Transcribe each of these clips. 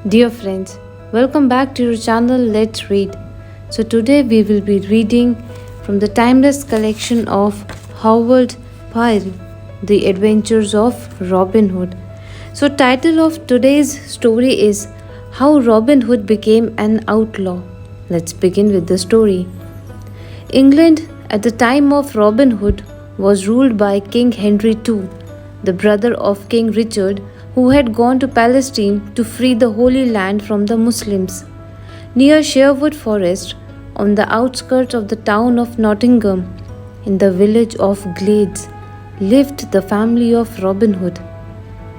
Dear friends, welcome back to your channel Let's Read. So today we will be reading from the timeless collection of Howard Pyle, The Adventures of Robin Hood. So title of today's story is How Robin Hood Became an Outlaw. Let's begin with the story. England at the time of Robin Hood was ruled by King Henry II, the brother of King Richard, who had gone to Palestine to free the Holy Land from the Muslims. Near Sherwood Forest, on the outskirts of the town of Nottingham, in the village of Glades, lived the family of Robin Hood.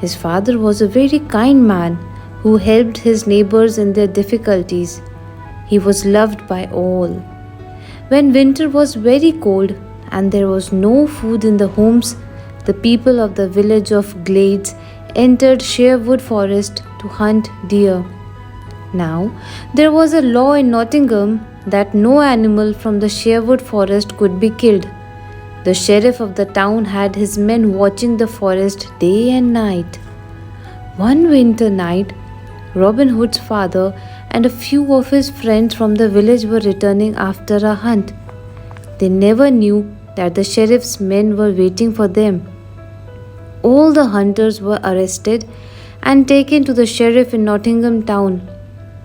His father was a very kind man who helped his neighbors in their difficulties. He was loved by all. When winter was very cold and there was no food in the homes, the people of the village of Glades entered Sherwood Forest to hunt deer. Now, there was a law in Nottingham that no animal from the Sherwood Forest could be killed. The sheriff of the town had his men watching the forest day and night. One winter night, Robin Hood's father and a few of his friends from the village were returning after a hunt. They never knew that the sheriff's men were waiting for them. All the hunters were arrested and taken to the sheriff in Nottingham town.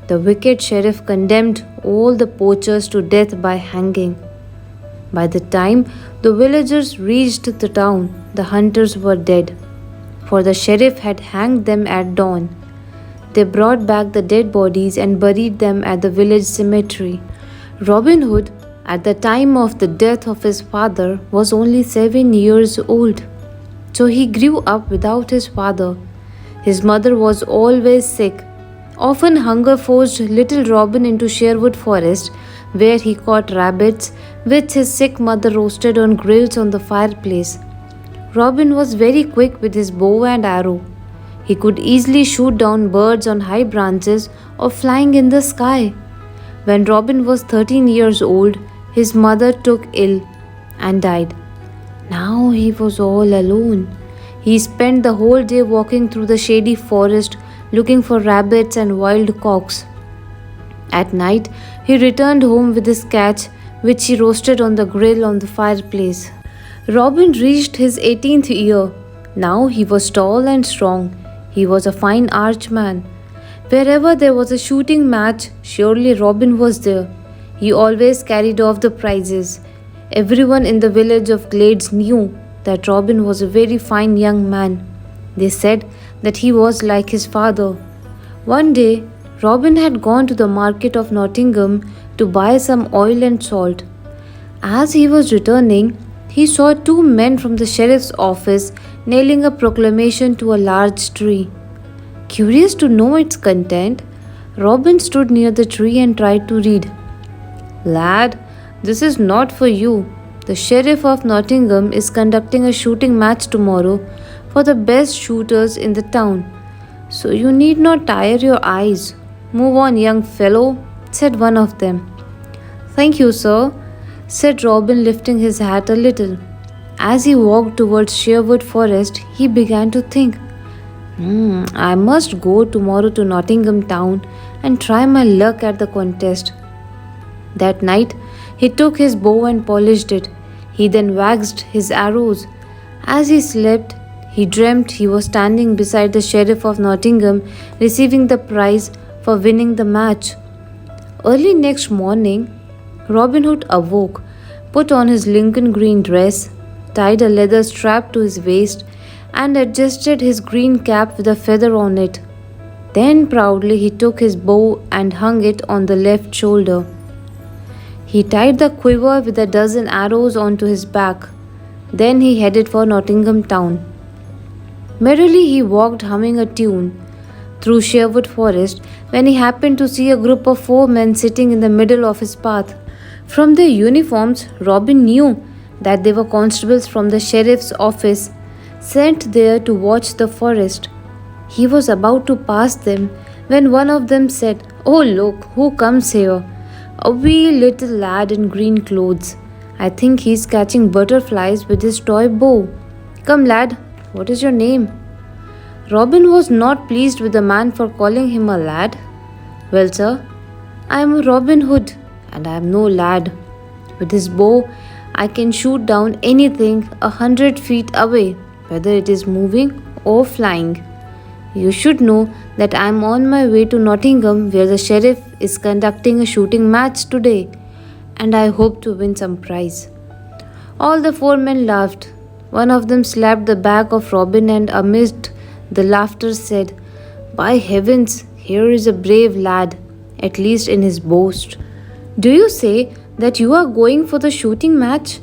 The wicked sheriff condemned all the poachers to death by hanging. By the time the villagers reached the town, the hunters were dead, for the sheriff had hanged them at dawn. They brought back the dead bodies and buried them at the village cemetery. Robin Hood, at the time of the death of his father, was only 7 years old. So he grew up without his father. His mother was always sick. Often hunger forced little Robin into Sherwood Forest, where he caught rabbits, which his sick mother roasted on grills on the fireplace. Robin was very quick with his bow and arrow. He could easily shoot down birds on high branches or flying in the sky. When Robin was 13 years old, his mother took ill and died. Now he was all alone. He spent the whole day walking through the shady forest looking for rabbits and wild cocks. At night, he returned home with his catch, which he roasted on the grill on the fireplace. Robin reached his 18th year. Now he was tall and strong. He was a fine archman. Wherever there was a shooting match, surely Robin was there. He always carried off the prizes. Everyone in the village of Glades knew that Robin was a very fine young man. They said that he was like his father. One day, Robin had gone to the market of Nottingham to buy some oil and salt. As he was returning, he saw 2 men from the sheriff's office nailing a proclamation to a large tree. Curious to know its content, Robin stood near the tree and tried to read. "Lad, this is not for you. The sheriff of Nottingham is conducting a shooting match tomorrow for the best shooters in the town. So you need not tire your eyes. Move on, young fellow," said one of them. "Thank you, sir," said Robin, lifting his hat a little. As he walked towards Sherwood Forest, he began to think, I must go tomorrow to Nottingham town and try my luck at the contest." That night, he took his bow and polished it. He then waxed his arrows. As he slept, he dreamt he was standing beside the sheriff of Nottingham, receiving the prize for winning the match. Early next morning, Robin Hood awoke, put on his Lincoln green dress, tied a leather strap to his waist, and adjusted his green cap with a feather on it. Then proudly he took his bow and hung it on the left shoulder. He tied the quiver with a dozen arrows onto his back. Then he headed for Nottingham town. Merrily he walked, humming a tune, through Sherwood Forest when he happened to see a group of 4 men sitting in the middle of his path. From their uniforms, Robin knew that they were constables from the sheriff's office, sent there to watch the forest. He was about to pass them when one of them said, "Oh, look, who comes here? A wee little lad in green clothes. I think he's catching butterflies with his toy bow. Come, lad, what is your name?" Robin was not pleased with the man for calling him a lad. Well, sir, I am Robin Hood and I am no lad. With his bow, I can shoot down anything 100 feet away, whether it is moving or flying. You should know that I am on my way to Nottingham, where the sheriff is conducting a shooting match today, and I hope to win some prize. All the four men laughed. One of them slapped the back of Robin and, amidst the laughter, said, "By heavens, here is a brave lad, at least in his boast. Do you say that you are going for the shooting match?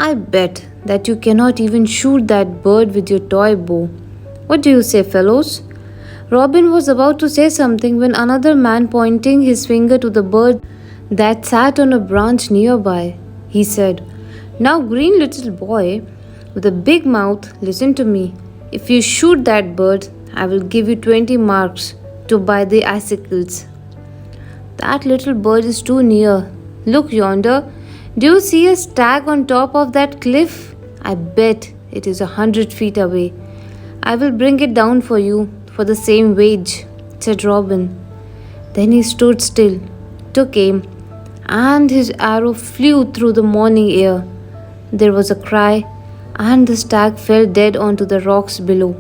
I bet that you cannot even shoot that bird with your toy bow. What do you say, fellows?" Robin was about to say something when another man, pointing his finger to the bird that sat on a branch nearby, he said, "Now, green little boy with a big mouth, listen to me. If you shoot that bird, I will give you 20 marks to buy the icicles." "That little bird is too near. Look yonder. Do you see a stag on top of that cliff? I bet it is 100 feet away. I will bring it down for you for the same wage," said Robin. Then he stood still, took aim, and his arrow flew through the morning air. There was a cry, and the stag fell dead onto the rocks below.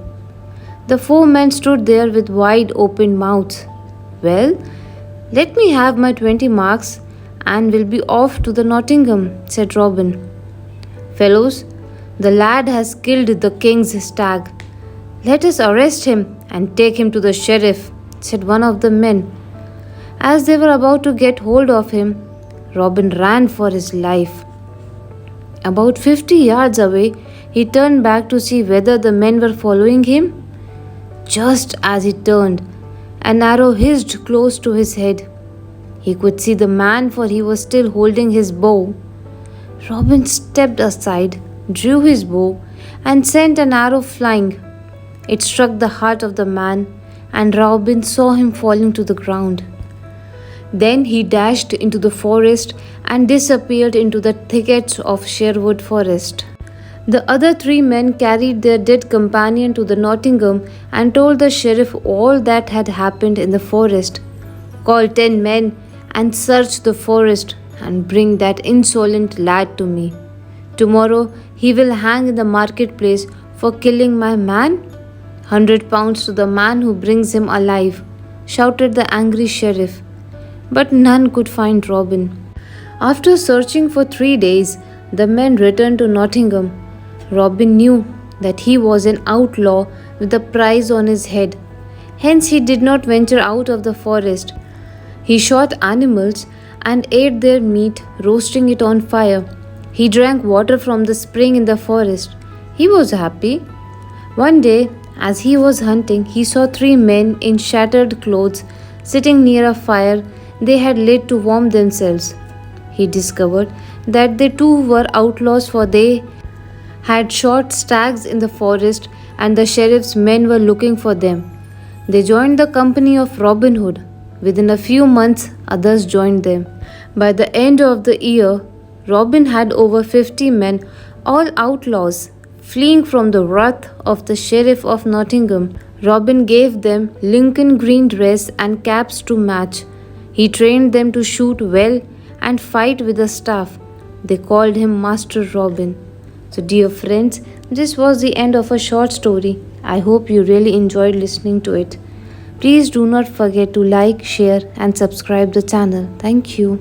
The four men stood there with wide open mouths. "Well, let me have my 20 marks and we'll be off to the Nottingham," said Robin. "Fellows, the lad has killed the king's stag. Let us arrest him and take him to the sheriff," said one of the men. As they were about to get hold of him, Robin ran for his life. About 50 yards away, he turned back to see whether the men were following him. Just as he turned, an arrow hissed close to his head. He could see the man, for he was still holding his bow. Robin stepped aside, drew his bow, and sent an arrow flying. It struck the heart of the man, and Robin saw him falling to the ground. Then he dashed into the forest and disappeared into the thickets of Sherwood Forest. The other three men carried their dead companion to the Nottingham and told the sheriff all that had happened in the forest. "Call 10 men and search the forest and bring that insolent lad to me. Tomorrow he will hang in the marketplace for killing my man. 100 pounds to the man who brings him alive," shouted the angry sheriff. But none could find Robin. After searching for 3 days, the men returned to Nottingham. Robin knew that he was an outlaw with a price on his head. Hence he did not venture out of the forest. He shot animals and ate their meat, roasting it on fire. He drank water from the spring in the forest. He was happy. One day, as he was hunting, he saw 3 men in shattered clothes sitting near a fire they had lit to warm themselves. He discovered that they too were outlaws, for they had shot stags in the forest and the sheriff's men were looking for them. They joined the company of Robin Hood. Within a few months, others joined them. By the end of the year, Robin had over 50 men, all outlaws, fleeing from the wrath of the sheriff of Nottingham. Robin gave them Lincoln green dress and caps to match. He trained them to shoot well and fight with a staff. They called him Master Robin. So, dear friends, this was the end of a short story. I hope you really enjoyed listening to it. Please do not forget to like, share, and subscribe the channel. Thank you.